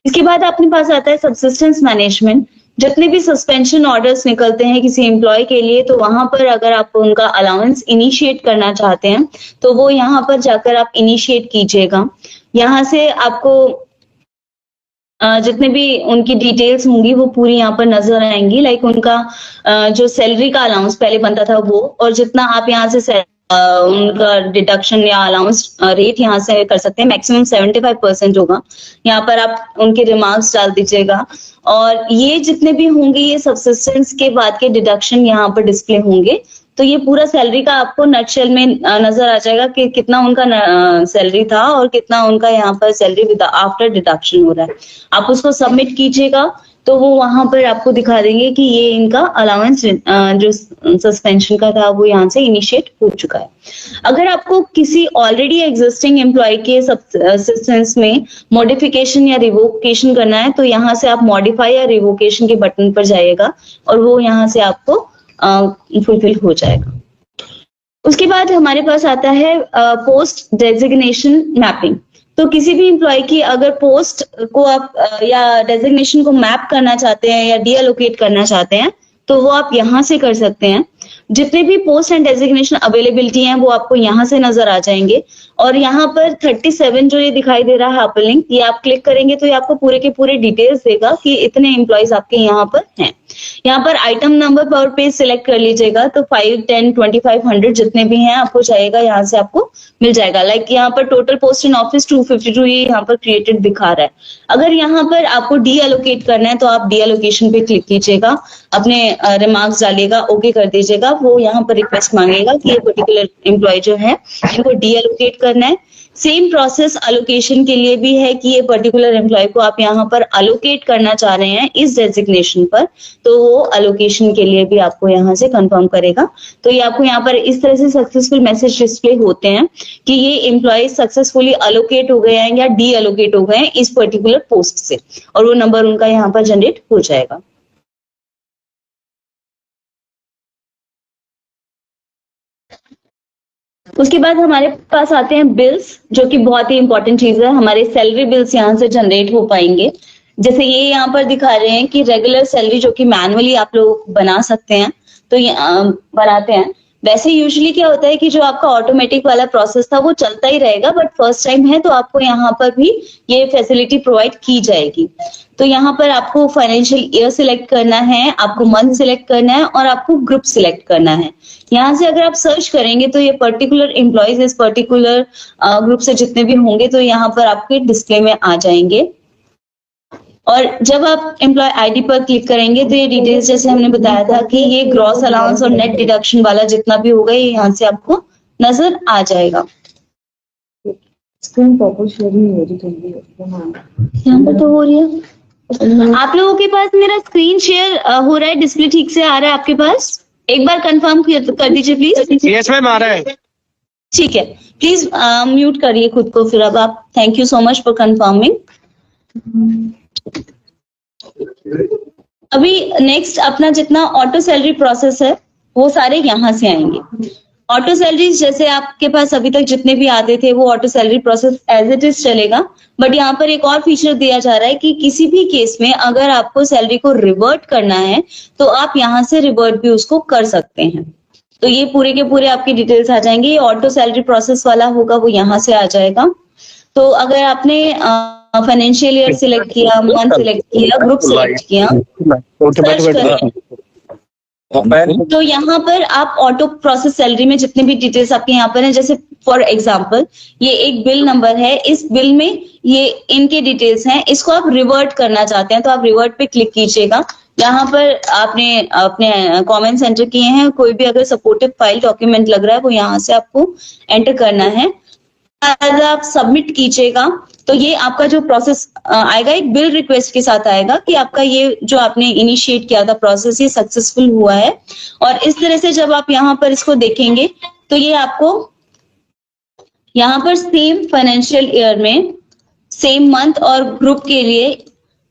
इसके बाद अपने पास आता है सबसिस्टेंस मैनेजमेंट। जितने भी सस्पेंशन ऑर्डर्स निकलते हैं किसी एम्प्लॉय के लिए तो वहां पर अगर आप उनका अलाउंस इनिशिएट करना चाहते हैं तो वो यहाँ पर जाकर आप इनिशिएट कीजिएगा। यहाँ से आपको जितने भी उनकी डिटेल्स होंगी वो पूरी यहाँ पर नजर आएंगी। लाइक उनका जो सैलरी का अलाउंस पहले बनता था वो, और जितना आप यहाँ से उनका डिडक्शन या अलाउंस रेट यहाँ से कर सकते हैं, मैक्सिमम 75% होगा। यहाँ पर आप उनके रिमार्क्स डाल दीजिएगा और ये जितने भी होंगे ये सबसिस्टेंस के बाद के डिडक्शन यहाँ पर डिस्प्ले होंगे। तो ये पूरा सैलरी का आपको नटशेल में नजर आ जाएगा कि कितना उनका सैलरी था और कितना उनका यहाँ पर सैलरी विद आफ्टर डिडक्शन हो रहा है। आप उसको सबमिट कीजिएगा तो वो वहां पर आपको दिखा देंगे कि ये इनका अलाउंस जो सस्पेंशन का था वो यहाँ से इनिशिएट हो चुका है। अगर आपको किसी ऑलरेडी एग्जिस्टिंग एम्प्लॉय के सबसिस्टेंस में मॉडिफिकेशन या रिवोकेशन करना है तो यहाँ से आप मॉडिफाई या रिवोकेशन के बटन पर जाइएगा और वो यहाँ से आपको फुलफिल हो जाएगा। उसके बाद हमारे पास आता है पोस्ट डेजिग्नेशन मैपिंग। तो किसी भी एम्प्लॉय की अगर पोस्ट को आप या डेजिग्नेशन को मैप करना चाहते हैं या डीएलोकेट करना चाहते हैं तो वो आप यहाँ से कर सकते हैं। जितने भी पोस्ट एंड डेजिग्नेशन अवेलेबिलिटी हैं वो आपको यहाँ से नजर आ जाएंगे। और यहाँ पर 37 जो ये दिखाई दे रहा है हाइपरलिंक, ये आप क्लिक करेंगे तो ये आपको पूरे के पूरे डिटेल्स देगा कि इतने एम्प्लॉयज आपके यहाँ पर हैं। यहाँ पर आइटम नंबर पर पेज सिलेक्ट कर लीजिएगा तो 5, 10, 25, 100 जितने भी हैं आपको चाहिएगा यहाँ से आपको मिल जाएगा। लाइक यहाँ पर टोटल पोस्ट इन ऑफिस 252 ये यहाँ पर क्रिएटेड दिखा रहा है। अगर यहाँ पर आपको डी एलोकेट करना है तो आप डी एलोकेशन पे क्लिक कीजिएगा, अपने रिमार्क्स डालिएगा, ओके कर दीजिएगा। वो यहाँ पर रिक्वेस्ट मांगेगा कि ये पर्टिकुलर एम्प्लॉय जो है इनको डी एलोकेट करना है। सेम प्रोसेस अलोकेशन के लिए भी है कि ये पर्टिकुलर एम्प्लॉय को आप यहाँ पर अलोकेट करना चाह रहे हैं इस डेजिग्नेशन पर, तो वो अलोकेशन के लिए भी आपको यहाँ से कंफर्म करेगा। तो ये आपको यहाँ पर इस तरह से सक्सेसफुल मैसेज डिस्प्ले होते हैं कि ये एम्प्लॉय सक्सेसफुली अलोकेट हो गए हैं या डी एलोकेट हो गए हैं इस पर्टिकुलर पोस्ट से, और वो नंबर उनका यहाँ पर जनरेट हो जाएगा। उसके बाद हमारे पास आते हैं बिल्स, जो कि बहुत ही इंपॉर्टेंट चीज है। हमारे सैलरी बिल्स यहाँ से जनरेट हो पाएंगे। जैसे ये यहाँ पर दिखा रहे हैं कि रेगुलर सैलरी जो कि मैनुअली आप लोग बना सकते हैं, तो ये बनाते हैं। वैसे यूजुअली क्या होता है कि जो आपका ऑटोमेटिक वाला प्रोसेस था वो चलता ही रहेगा, बट फर्स्ट टाइम है तो आपको यहाँ पर भी ये फैसिलिटी प्रोवाइड की जाएगी। तो यहाँ पर आपको फाइनेंशियल ईयर सिलेक्ट करना है, आपको मंथ सिलेक्ट करना है और आपको ग्रुप सिलेक्ट करना है। यहाँ से अगर आप सर्च करेंगे तो ये पर्टिकुलर एम्प्लॉयज इस पर्टिकुलर ग्रुप से जितने भी होंगे तो यहाँ पर आपके डिस्प्ले में आ जाएंगे। और जब आप एम्प्लॉय आईडी पर क्लिक करेंगे तो ये डिटेल्स जैसे हमने बताया था कि ये ग्रॉस अलाउंस और नेट डिडक्शन वाला जितना भी होगा ये यहाँ से आपको नजर आ जाएगा। स्क्रीन प्रॉपर शेयरिंग हो रही है, यहाँ पर तो हो रही है। आप लोगों के पास मेरा स्क्रीन शेयर हो रहा है, डिस्प्ले ठीक से आ रहा है आपके पास? एक बार कंफर्म कर दीजिए प्लीज। यस मैम आ रहा है। ठीक है, प्लीज म्यूट करिए खुद को फिर अब आप। Thank you so much for confirming. अभी नेक्स्ट अपना जितना ऑटो सैलरी प्रोसेस है वो सारे यहाँ से आएंगे। ऑटो सैलरीज जैसे आपके पास अभी तक जितने भी आते थे वो auto salary process as it is चलेगा, बट यहाँ पर एक और फीचर दिया जा रहा है कि किसी भी केस में अगर आपको सैलरी को रिवर्ट करना है तो आप यहाँ से रिवर्ट भी उसको कर सकते हैं। तो ये पूरे के पूरे आपकी डिटेल्स आ जाएंगे। ये ऑटो सैलरी प्रोसेस वाला होगा वो यहाँ से आ जाएगा। तो अगर आपने फाइनेंशियल ईयर सिलेक्ट किया, मंथ सिलेक्ट किया, ग्रुप सिलेक्ट किया, तो यहाँ पर आप ऑटो प्रोसेस सैलरी में जितने भी डिटेल्स आपके यहाँ पर हैं, जैसे फॉर एग्जांपल ये एक बिल नंबर है, इस बिल में ये इनके डिटेल्स हैं, इसको आप रिवर्ट करना चाहते हैं तो आप रिवर्ट पे क्लिक कीजिएगा। यहाँ पर आपने अपने कमेंट्स एंटर किए हैं, कोई भी अगर सपोर्टिव फाइल डॉक्यूमेंट लग रहा है वो यहाँ से आपको एंटर करना है। आज आप सबमिट कीजिएगा तो ये आपका जो प्रोसेस आएगा एक बिल रिक्वेस्ट के साथ आएगा कि आपका ये जो आपने इनिशिएट किया था प्रोसेस ये सक्सेसफुल हुआ है। और इस तरह से जब आप यहाँ पर इसको देखेंगे तो ये आपको यहाँ पर सेम फाइनेंशियल ईयर में सेम मंथ और ग्रुप के लिए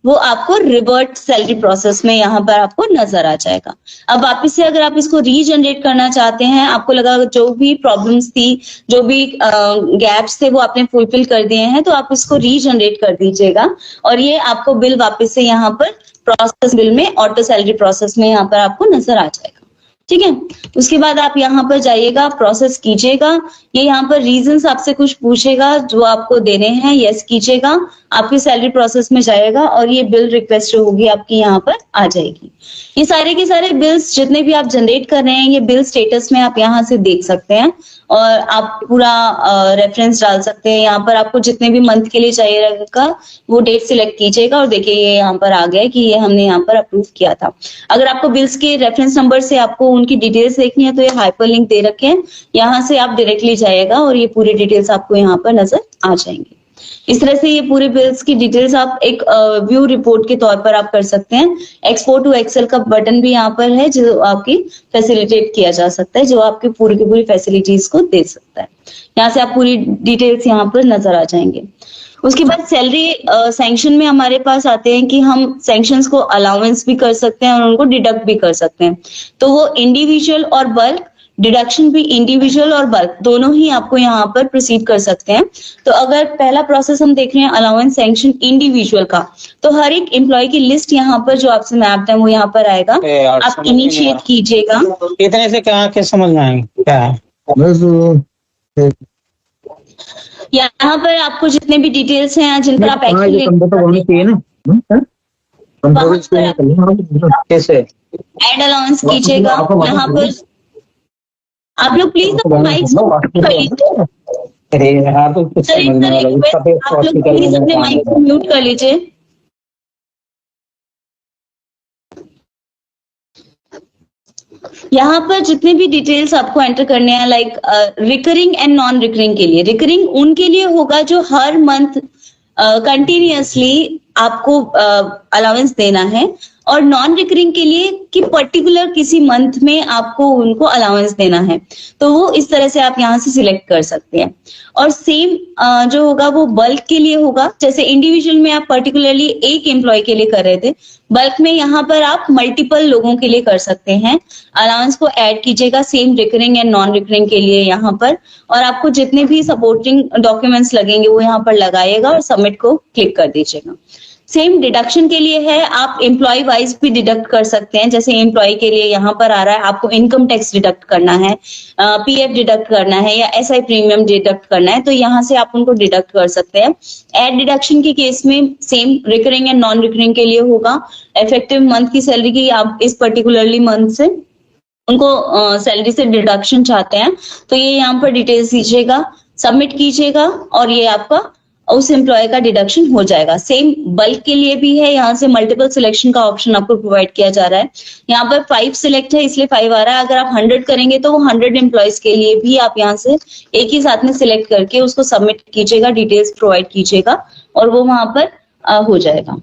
वो आपको रिवर्ट सैलरी प्रोसेस में यहाँ पर आपको नजर आ जाएगा। अब वापिस से अगर आप इसको रीजनरेट करना चाहते हैं, आपको लगा जो भी प्रॉब्लम्स थी, जो भी गैप्स थे वो आपने फुलफिल कर दिए हैं, तो आप इसको रीजनरेट कर दीजिएगा और ये आपको बिल वापस से यहाँ पर प्रोसेस बिल में ऑटो सैलरी प्रोसेस में यहाँ पर आपको नजर आ जाएगा। ठीक है, उसके बाद आप यहाँ पर जाइएगा, प्रोसेस कीजिएगा। ये यहाँ पर रीजंस आपसे कुछ पूछेगा जो आपको देने हैं, यस कीजिएगा, आपकी सैलरी प्रोसेस में जाएगा और ये बिल रिक्वेस्ट जो होगी आपकी यहाँ पर आ जाएगी। ये सारे के सारे बिल्स जितने भी आप जनरेट कर रहे हैं ये बिल स्टेटस में आप यहाँ से देख सकते हैं और आप पूरा रेफरेंस डाल सकते हैं। यहाँ पर आपको जितने भी मंथ के लिए चाहिए रहेगा वो डेट सिलेक्ट कीजिएगा और देखिए ये यहाँ पर आ गया कि ये हमने यहाँ पर अप्रूव किया था। अगर आपको बिल्स के रेफरेंस नंबर से आपको उनकी डिटेल्स देखनी है तो ये हाइपर लिंक दे रखे हैं, यहाँ से आप डायरेक्टली जाइएगा और ये पूरी डिटेल्स आपको यहाँ पर नजर आ जाएंगे। इस तरह से ये पूरे बिल्स की डिटेल्स आप एक व्यू रिपोर्ट के तौर पर आप कर सकते हैं। एक्सपोर्ट टू एक्सेल का बटन भी यहाँ पर है जो आपकी फैसिलिटेट किया जा सकता है, जो आपकी पूरी की पूरी फैसिलिटीज को दे सकता है। यहाँ से आप पूरी डिटेल्स यहाँ पर नजर आ जाएंगे। उसके बाद सैलरी सैंक्शन में हमारे पास आते हैं कि हम सैंक्शंस को अलाउंस भी कर सकते हैं और उनको डिडक्ट भी कर सकते हैं। तो वो इंडिविजुअल और बल्क डिडक्शन भी इंडिविजुअल और बल्क दोनों ही आपको यहाँ पर प्रोसीड कर सकते हैं। तो अगर पहला प्रोसेस हम देख रहे हैं अलाउंस सैंक्शन इंडिविजुअल का, तो हर एक एम्प्लॉय की लिस्ट यहाँ पर जो आपसे मैप्ड है वो यहाँ पर आएगा, आप इनिशिएट कीजिएगा। इतने से क्या समझ में आएंगे क्या है? यहाँ पर आपको जितने भी डिटेल्स हैं जिन पर आप एक्शन कैसे एड अलाउंस कीजिएगा। यहाँ पर आप लोग प्लीज माइक अरे यार तो कुछ समझ में आ रहा है। आप लोग प्लीज अपने माइक को म्यूट कर लीजिए। यहाँ पर जितने भी डिटेल्स आपको एंटर करने हैं, like recurring and non recurring के लिए, रिकरिंग उनके लिए होगा जो हर मंथ कंटिन्यूअसली आपको अलाउंस देना है, और नॉन रिकरिंग के लिए कि पर्टिकुलर किसी मंथ में आपको उनको अलाउंस देना है, तो वो इस तरह से आप यहाँ से सिलेक्ट कर सकते हैं। और सेम जो होगा वो बल्क के लिए होगा। जैसे इंडिविजुअल में आप पर्टिकुलरली एक एम्प्लॉय के लिए कर रहे थे, बल्क में यहाँ पर आप मल्टीपल लोगों के लिए कर सकते हैं। अलाउंस को ऐड कीजिएगा same recurring and non recurring के लिए यहाँ पर, और आपको जितने भी सपोर्टिंग डॉक्यूमेंट्स लगेंगे वो यहाँ पर लगाइएगा और सबमिट को क्लिक कर दीजिएगा। सेम डिडक्शन के लिए है, आप एम्प्लॉय वाइज भी डिडक्ट कर सकते हैं। जैसे एम्प्लॉय के लिए यहाँ पर आ रहा है आपको इनकम टैक्स डिडक्ट करना है, पीएफ डिडक्ट करना है या एसआई प्रीमियम डिडक्ट करना है, तो यहाँ से आप उनको डिडक्ट कर सकते हैं। एड डिडक्शन के केस में same recurring and non recurring के लिए होगा। इफेक्टिव मंथ की सैलरी की आप इस पर्टिकुलरली मंथ से उनको सैलरी से डिडक्शन चाहते हैं, तो ये यहाँ पर डिटेल्स दीजिएगा, सबमिट कीजिएगा और ये आपका उस एम्प्लॉय का डिडक्शन हो जाएगा। सेम बल्क के लिए भी है, यहाँ से मल्टीपल सिलेक्शन का ऑप्शन आपको प्रोवाइड किया जा रहा है। यहाँ पर 5 सिलेक्ट है इसलिए 5 आ रहा है। अगर आप 100 करेंगे तो वो 100 एम्प्लॉयज के लिए भी आप यहाँ से एक ही साथ में सिलेक्ट करके उसको सबमिट कीजिएगा, डिटेल्स प्रोवाइड कीजिएगा और वो वहां पर हो जाएगा।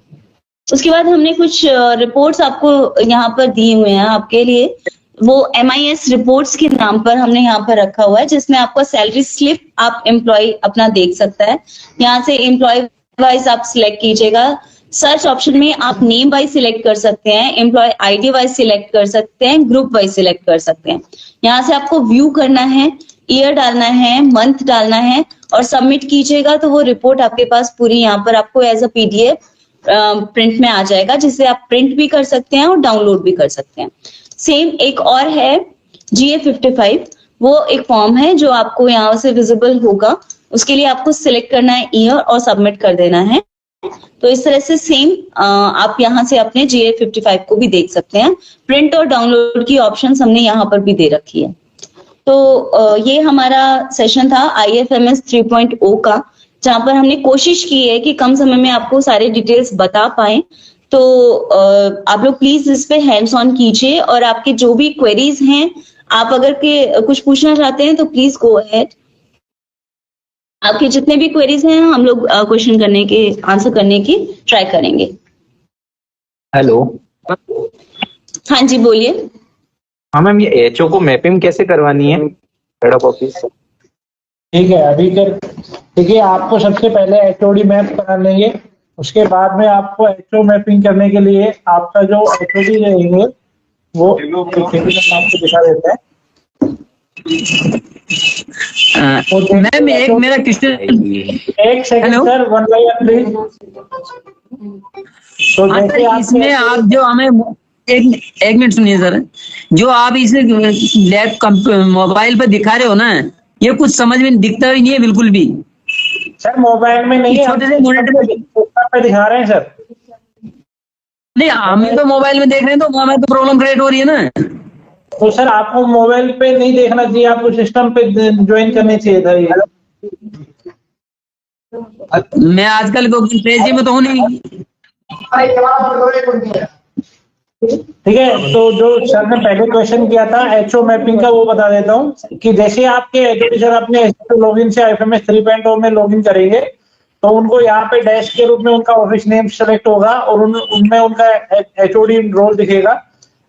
उसके बाद हमने कुछ रिपोर्ट्स आपको यहाँ पर दिए हुए हैं आपके लिए, वो MIS रिपोर्ट्स के नाम पर हमने यहाँ पर रखा हुआ है, जिसमें आपका सैलरी स्लिप आप एम्प्लॉय अपना देख सकता है। यहाँ से एम्प्लॉय वाइज आप सिलेक्ट कीजिएगा। सर्च ऑप्शन में आप नेम वाइज सिलेक्ट कर सकते हैं, एम्प्लॉय ID वाइज सिलेक्ट कर सकते हैं, ग्रुप वाइज सिलेक्ट कर सकते हैं। यहाँ से आपको व्यू करना है, ईयर डालना है, मंथ डालना है और सबमिट कीजिएगा, तो वो रिपोर्ट आपके पास पूरी यहाँ पर आपको एज अ PDF प्रिंट में आ जाएगा, जिससे आप प्रिंट भी कर सकते हैं और डाउनलोड भी कर सकते हैं। सेम एक और है GA55, वो एक फॉर्म है जो आपको यहाँ से विजिबल होगा। उसके लिए आपको सिलेक्ट करना है ईयर और सबमिट कर देना है। तो इस तरह से सेम आप यहाँ से अपने GA55 को भी देख सकते हैं। प्रिंट और डाउनलोड की ऑप्शंस हमने यहाँ पर भी दे रखी है। तो ये हमारा सेशन था IFMS 3.0 का, जहां पर हमने कोशिश की है कि कम समय में आपको सारे डिटेल्स बता पाए। तो आप लोग प्लीज इस पे हैंड्स ऑन कीजिए और आपके जो भी क्वेरीज हैं, आप अगर के कुछ पूछना चाहते हैं तो प्लीज गो अहेड। आपके जितने भी क्वेरीज हैं हम लोग क्वेश्चन करने के आंसर करने की ट्राई करेंगे। हेलो, हाँ जी बोलिए। हाँ मैम, ये HO को मैपिंग कैसे करवानी है हेड ऑफ ऑफिस? ठीक है, अभी ठीक है, आपको सबसे पहले HOD मैप करा लेंगे। उसके बाद में आपको HO मैपिंग करने के लिए आपका जो HOD रहेंगे वो आपको दिखा देते हैं। मैम एक मेरा क्वेश्चन, एक सेकंड सर, 1 by 1 प्लीज। तो जैसे इसमें आप जो हमें एक मिनट सुनिए सर, जो आप इसे लैपटॉप मोबाइल पर दिखा रहे हो ना, ये कुछ समझ में दिखता भी नहीं है बिल्कुल भी। सर मोबाइल में नहीं है, छोटे से मॉनिटर पे दिखा रहे हैं सर। नहीं, हम तो मोबाइल में देख रहे हैं तो हमें तो प्रॉब्लम क्रिएट हो रही है ना। तो सर आपको मोबाइल पे नहीं देखना चाहिए, आपको सिस्टम पे ज्वाइन करनी चाहिए था ये। मैं आजकल क्रेजी में तो हूँ नहीं। ठीक है, तो जो सर ने पहले क्वेश्चन किया था HO मैपिंग का, वो बता देता हूँ कि जैसे आपके HOD सर अपने लॉगिन से IFMS 3.0 में लॉगिन करेंगे तो उनको यहाँ पे डैश के रूप में उनका ऑफिस नेम सेलेक्ट होगा और उनमें उनका HOD रोल दिखेगा।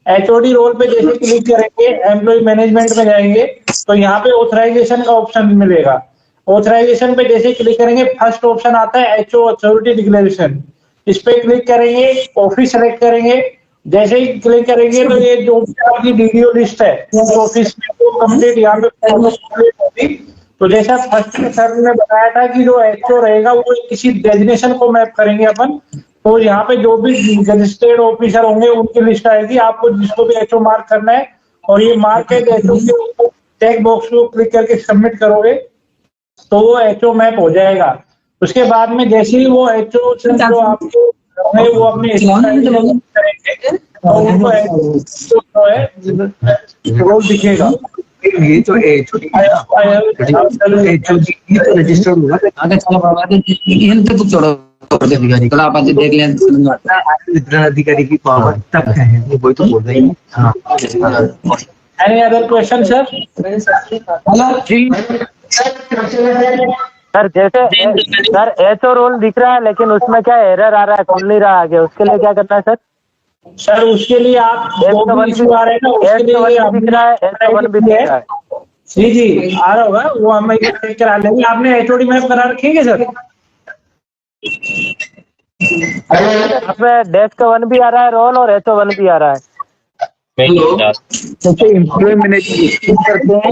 HOD रोल पे जैसे क्लिक करेंगे, एम्प्लॉय मैनेजमेंट में जाएंगे तो यहाँ पे ऑथराइजेशन का ऑप्शन मिलेगा। ऑथराइजेशन पे जैसे क्लिक करेंगे, फर्स्ट ऑप्शन आता है HO अथॉरिटी डिक्लेरेशन। इस पे क्लिक करेंगे, ऑफिस सेलेक्ट करेंगे, जैसे ही क्लिक करेंगे तो ये जो भी आपकी वीडियो लिस्ट है उस ऑफिस में वो कंप्लीट यहाँ पे complete होगी। तो जैसा फर्स्ट में सर ने बताया था कि जो एचओ रहेगा वो किसी डेजिग्नेशन को मैप करेंगे अपन, तो यहाँ पे जो भी रजिस्टर्ड ऑफिसर होंगे उनकी लिस्ट आएगी, आपको जिसको भी एचओ मार्क करना है और ये मार्क है एचओ के चेक बॉक्स को क्लिक करके सबमिट करोगे तो वो एचओ मैप हो जाएगा। उसके बाद में जैसे ही वो एचओ जो आपको वो अपने करेंगे तो उनको जो है वो दिखेगा। ये तो एचओडी तो रजिस्टर्ड होगा आगे चलो बाबा इन तो छोड़ो अधिकारी कल आप आज देख लें समझ में आता है। वितरण अधिकारी की पावर तब है ये वही तो बोल रही है। हाँ any other question sir? Hello जी सर, जैसे सर एचओ रोल दिख रहा है लेकिन उसमें क्या एरर आ रहा है, खुल नहीं रहा आगे, उसके लिए क्या करना है सर? सर उसके लिए आप जो भी इशू आ रहे हैं ना उसके लिए दिख रहा है, S1 भी दिख रहा है। जी आ रहा होगा वो हम चेक करा लेंगे। आपने एचओडी मैप करा रखेंगे सर? उसमें डेस्क 1 भी आ रहा है रोल और एचओ 1 भी आ रहा है। हेलो एम्प्लॉय मैनेजमेंट करते हैं